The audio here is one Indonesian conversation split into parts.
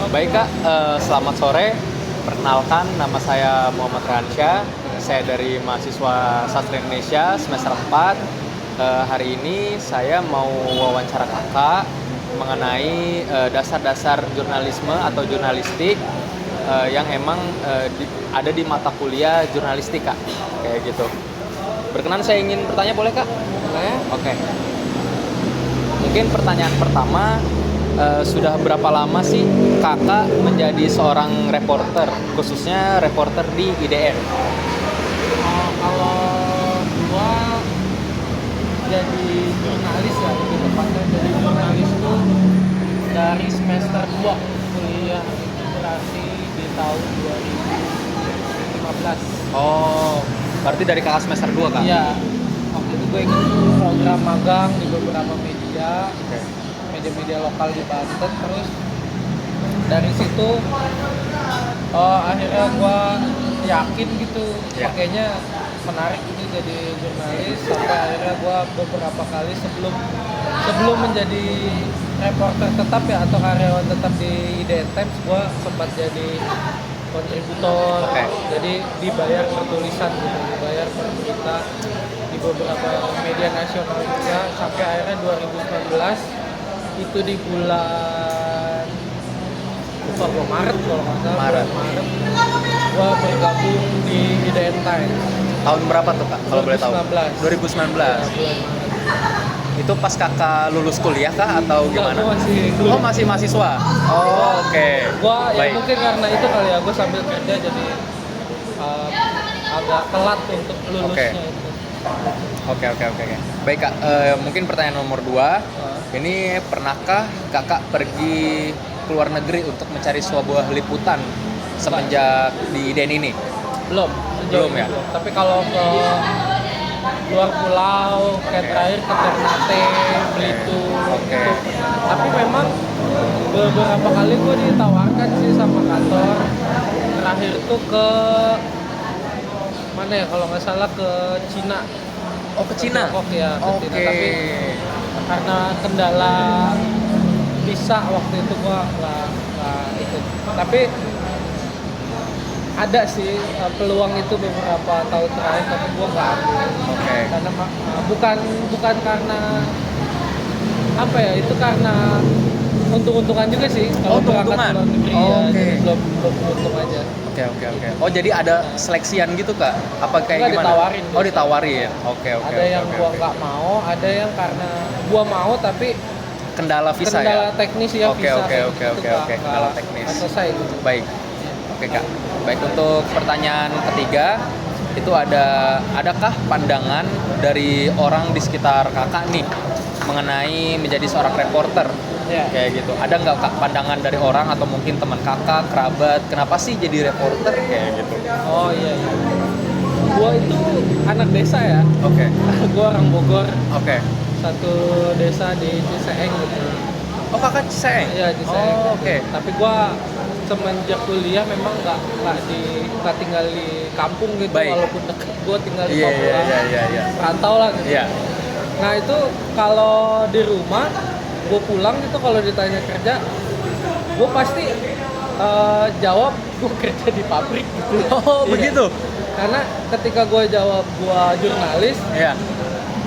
Baik Kak, selamat sore. Perkenalkan, nama saya Muhammad Ransya. Saya dari mahasiswa Sastra Indonesia semester 4. Hari ini saya mau wawancara Kakak mengenai dasar-dasar jurnalisme atau jurnalistik yang emang ada di mata kuliah jurnalistik Kak. Kayak gitu. Berkenan saya ingin bertanya, boleh Kak? Boleh. Oke. Mungkin pertanyaan pertama, sudah berapa lama sih Kakak menjadi seorang reporter, khususnya reporter di IDN? Kalau gua jadi jurnalis ya, lebih tepatnya jadi jurnalis tuh dari semester 2 kuliah berarti di tahun 2015. Oh, berarti dari Kakak semester 2 Kak? Iya, waktu itu gue ikut program magang di beberapa media, Oke. media lokal di Banten. Terus dari situ akhirnya gue yakin gitu, Ya. kayaknya menarik ini jadi jurnalis, sampai akhirnya gue beberapa kali sebelum menjadi reporter tetap ya atau karyawan tetap di IDN Times, gue sempat jadi kontributor. Oke. Jadi dibayar per tulisan gitu, dibayar per berita di beberapa media nasional juga, sampai akhirnya 2019 itu di bulan Maret kalau nggak salah. Maret. Maret gua bergabung di IDN Times. Tahun berapa tuh Kak, kalau boleh tahu? 2019. 2019. Bulan Maret. Itu pas Kakak lulus kuliah kah atau Enggak, gimana? gua masih Oh, masih mahasiswa. Oh, oke. Gua ya Baik. mungkin karena itu kali ya, gua sambil kerja jadi agak telat untuk lulusnya Oke. itu. Oke. Baik Kak, mungkin pertanyaan nomor 2. Ini pernahkah Kakak pergi ke luar negeri untuk mencari sebuah liputan semenjak di IDN ini? Belum, sejauh Belum ini ya? belum. Tapi kalau ke luar pulau, kayak Oke. terakhir ke Ternate, Belitung, Oke. gitu. Tapi memang beberapa kali gue ditawarkan sih sama kantor. Terakhir tuh ke mana ya, kalau nggak salah ke Cina. Oh, ke Cina? Tiongkok ya, ke Oke. Cina. Tapi karena kendala visa waktu itu gue nggak ikut. Tapi ada sih peluang itu beberapa tahun terakhir, tapi gue nggak ambil. Oke. Karena bukan karena apa ya, itu karena untung-untungan juga sih kalau berangkat Untung-untungan? ke luar negeri. Oh, Ya, oke. jadi belum untung aja. Oke. Oh, jadi ada seleksian gitu Kak? Apa kayak Enggak, gimana? ditawarin Oh, biasanya. ditawarin. Oke. Ada yang gua nggak mau, ada yang karena gua mau tapi Kendala visa kendala ya? teknis ya, Oke, visa oke, kayak oke, gitu oke, nggak- oke. nggak- Kendala teknis. nggak selesai gitu. Baik. Oke Kak. Baik, untuk pertanyaan ketiga, itu adakah pandangan dari orang di sekitar Kakak nih mengenai menjadi seorang reporter? Ya. Kayak gitu. Ada nggak Kak pandangan dari orang atau mungkin teman Kakak, kerabat, kenapa sih jadi reporter kayak gitu? Oh iya. Gua itu anak desa ya. Oke. Gua orang Bogor, Oke. satu desa di Ciseeng gitu. Oh, Kakak Ciseeng? Iya, Ciseeng. Oh, oke. Tapi gua semenjak kuliah memang nggak tinggal di kampung gitu. Baik. Walaupun dekat, gua tinggal di Iya. Papua. Rantau lah gitu. Iya. Nah itu kalau di rumah gue pulang gitu, kalau ditanya kerja gue pasti jawab gue kerja di pabrik gitu. Oh, Iya. begitu? Karena ketika gue jawab gue jurnalis, Iya.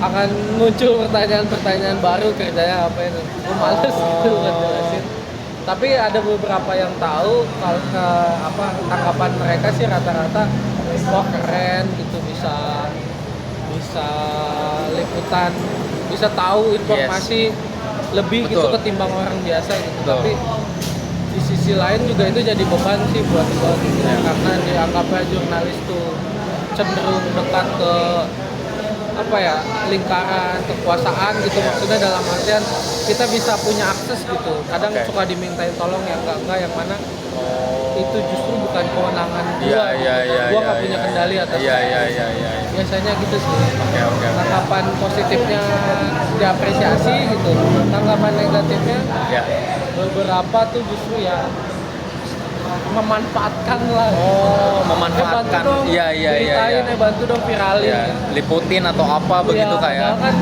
akan muncul pertanyaan-pertanyaan baru, kerjanya apa itu. Gue males gitu ngejelasin. Tapi ada beberapa yang tahu kalau tanggapan mereka sih rata-rata, wah keren gitu, bisa liputan, bisa tahu informasi lebih gitu Betul. ketimbang orang biasa gitu. Betul. Tapi di sisi lain juga itu jadi beban sih buat gue gitu. Ya. Karena dianggapnya jurnalis tuh cenderung dekat ke apa ya, lingkaran kekuasaan gitu. Maksudnya dalam artian kita bisa punya akses gitu. Kadang Oke. suka dimintain tolong yang enggak yang mana itu justru bukan kewenangan gua. Iya. Gua nggak punya kendali atas Iya. biasanya gitu sih. Oke. Tanggapan positifnya diapresiasi gitu, tanggapan negatifnya Ya. beberapa tuh justru ya memanfaatkan lah. Oh, memanfaatkan. Bantu dong, Iya. beritain, bantu dong viralin. Ya, liputin atau apa begitu Iya, kayak. padahal kan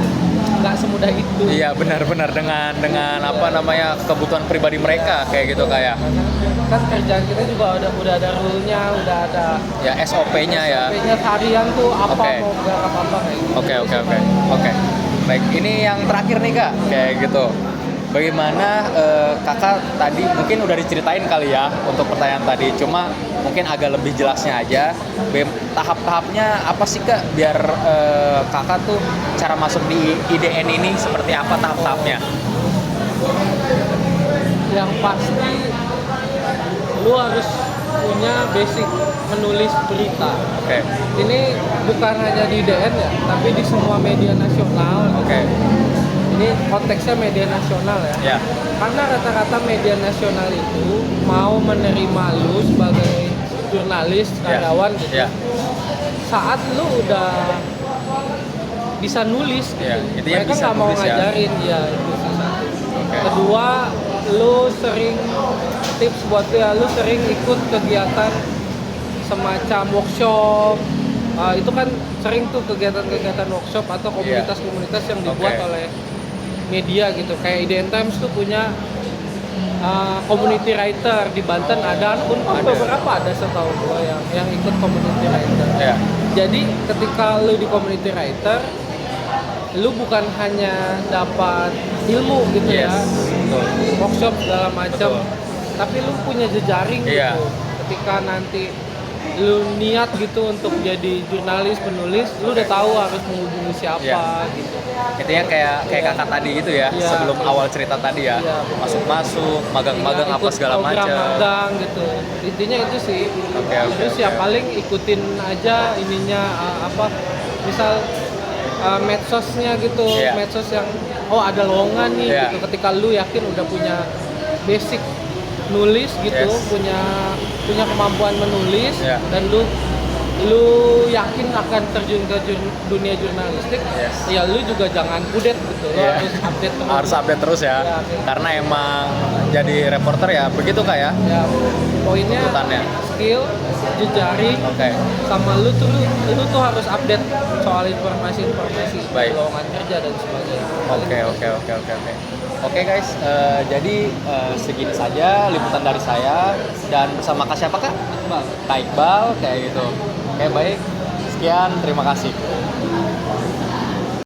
nggak semudah itu. Iya benar-benar dengan apa namanya kebutuhan pribadi mereka kayak gitu kayak Karena kan kerjaan kita juga udah ada rule-nya, udah ada ya SOP-nya ya. SOP-nya harian tuh apa Oke. mau garap apa kayak gitu. Oke. Baik, ini yang terakhir nih Kak, kayak gitu. Bagaimana Kakak tadi mungkin udah diceritain kali ya untuk pertanyaan tadi, cuma mungkin agak lebih jelasnya aja. Tahap-tahapnya apa sih Kak biar Kakak tuh cara masuk di IDN ini seperti apa tahap-tahapnya? Yang pasti lu harus punya basic menulis berita. Oke. Ini bukan hanya di DN ya, tapi di semua media nasional. Oke. Ini konteksnya media nasional ya. Ya. Karena rata-rata media nasional itu mau menerima lu sebagai jurnalis, karyawan gitu. Ya. Saat lu udah bisa nulis Ya, gitu. intinya Mereka bisa nggak mau nulis ya. ngajarin ya itu sih satu. Oke. Kedua, lu sering tips buat lu ya, lu sering ikut kegiatan semacam workshop. Itu kan sering tuh kegiatan-kegiatan workshop atau komunitas-komunitas yang dibuat Oke. oleh media gitu. Kayak IDN Times tuh punya community writer di Banten ada pun beberapa ada setahu gua yang ikut community writer. Ya. Jadi ketika lu di community writer, lu bukan hanya dapat ilmu gitu Yes, ya, betul. workshop segala macam, Betul. tapi lu punya jejaring Iya. gitu. Ketika nanti lu niat gitu untuk jadi jurnalis penulis, lu udah tahu harus menghubungi siapa Iya. gitu. Intinya kayak Kakak tadi gitu ya, Iya. sebelum awal cerita tadi ya. Iya, betul. Masuk-masuk, magang-magang Iya, apa ikut segala program macam. magang gitu. Intinya itu sih. Oke. Terus ya paling ikutin aja ininya apa misal medsosnya gitu, Iya. medsos yang ada lowongan nih Iya. gitu. Ketika lu yakin udah punya basic nulis gitu, Yes. punya kemampuan menulis Iya. dan lu yakin akan terjun ke dunia jurnalistik, Yes. ya lu juga jangan kudet gitu. Lu Iya. harus update terus. Harus update terus ya. Iya. Karena emang jadi reporter ya begitu Kak ya. Ya, poinnya Tuntutannya. skill, jejaring, Oke. sama lu tuh harus update soal informasi Baik. lowongan kerja dan sebagainya. Oke. Oke guys, jadi segini saja liputan dari saya dan bersama Kak siapa Kak? Bang. Kak Iqbal kayak gitu. Oke baik, sekian terima kasih.